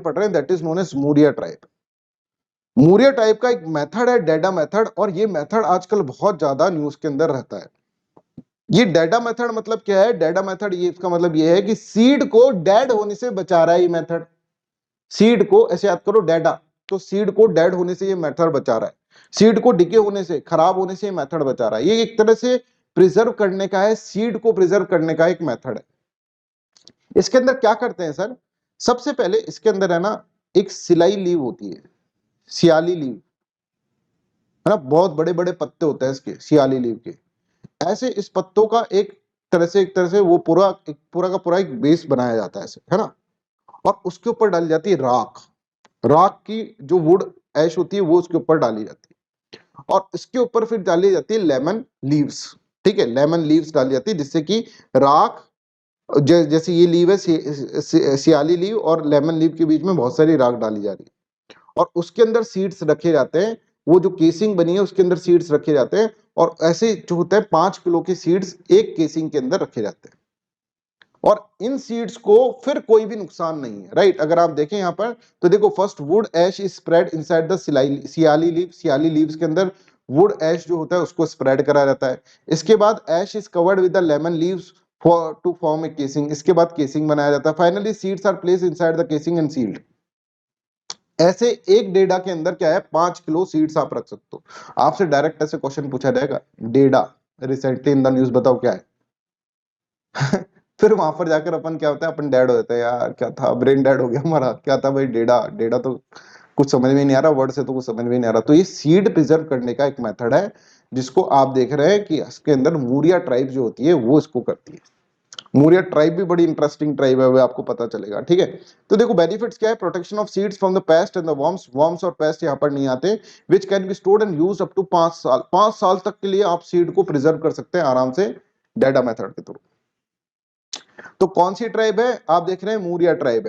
पढ़ रहे हैं, that is known as Muria tribe. Muria tribe का एक मेथड है डेडा मेथड, और ये मेथड आजकल बहुत ज्यादा न्यूज के अंदर रहता है। ये डेडा मेथड मतलब क्या है? डेडा मेथड ये इसका मतलब ये है कि सीड को डेड होने से बचा रहा है ये मेथड। सीड को ऐसे याद करो, डेडा, तो सीड को डेड होने से ये मेथड बचा रहा है, सीड को डिके होने से, खराब होने से ये मेथड बचा रहा है। ये एक तरह से प्रिजर्व करने का है, सीड को प्रिजर्व करने का एक मेथड है। इसके अंदर क्या करते हैं सर? सबसे पहले इसके अंदर है ना एक सिलाई लीव होती है, सियाली लीव, है ना, बहुत बड़े बड़े पत्ते होते हैं इसके, सियाली लीव के। ऐसे इस पत्तों का एक तरह से वो पूरा का पूरा एक बेस बनाया जाता है ऐसे, है ना, और उसके ऊपर डाली जाती है राख। राख की जो वुड ऐश होती है वो उसके ऊपर डाली जाती है, और इसके ऊपर फिर डाली जाती है लेमन लीव्स। ठीक है, लेमन लीव्स डाली जाती है, जिससे कि राख, जैसे ये लीव है सियाली लीव और लेमन लीव के बीच में बहुत सारी राख डाली जा रही है, और उसके अंदर सीड्स रखे जाते हैं। वो जो केसिंग बनी है उसके अंदर सीड्स रखे जाते हैं, और ऐसे जो होता है 5 किलो के सीड्स एक केसिंग के अंदर रखे जाते हैं, और इन सीड्स को फिर कोई भी नुकसान नहीं है, राइट। अगर आप देखें यहाँ पर तो देखो, first wood ash is spread inside the siyali leaf, siyali leaves के अंदर वुड ऐश जो होता है उसको स्प्रेड करा जाता है। इसके बाद ash is covered with the lemon leaves for to form a casing, इसके बाद केसिंग बनाया जाता है। Finally seeds are placed inside the casing and sealed. ऐसे एक डेडा के अंदर क्या है, 5 किलो सीड्स आप रख सकते हो। आपसे डायरेक्ट ऐसे क्वेश्चन पूछा जाएगा, डेडा रिसेंटली इन द न्यूज, बताओ क्या है। फिर वहां पर जाकर अपन क्या होता है, अपन डेड हो जाते हैं, यार क्या था, ब्रेन डेड हो गया हमारा, क्या था भाई, डेडा। डेडा तो कुछ समझ में नहीं आ रहा, वर्ड से तो कुछ समझ में नहीं आ रहा। तो ये सीड प्रिजर्व करने का एक मेथड है, जिसको आप देख रहे हैं कि इसके अंदर मूरिया ट्राइब जो होती है वो इसको करती है। मूरिया ट्राइब भी बड़ी इंटरेस्टिंग ट्राइब है, वो आपको पता चलेगा, ठीक है। तो देखो बेनिफिट्स क्या है, protection of seeds from the pest and the worms, worms और पेस्ट यहाँ पर नहीं आते, which can be stored and used up to 5 साल, 5 साल तक के लिए आप सीड को प्रिजर्व कर सकते हैं आराम से डेडा मेथड के थ्रू। तो कौन सी ट्राइब है, आप देख रहे हैं मूरिया ट्राइब है।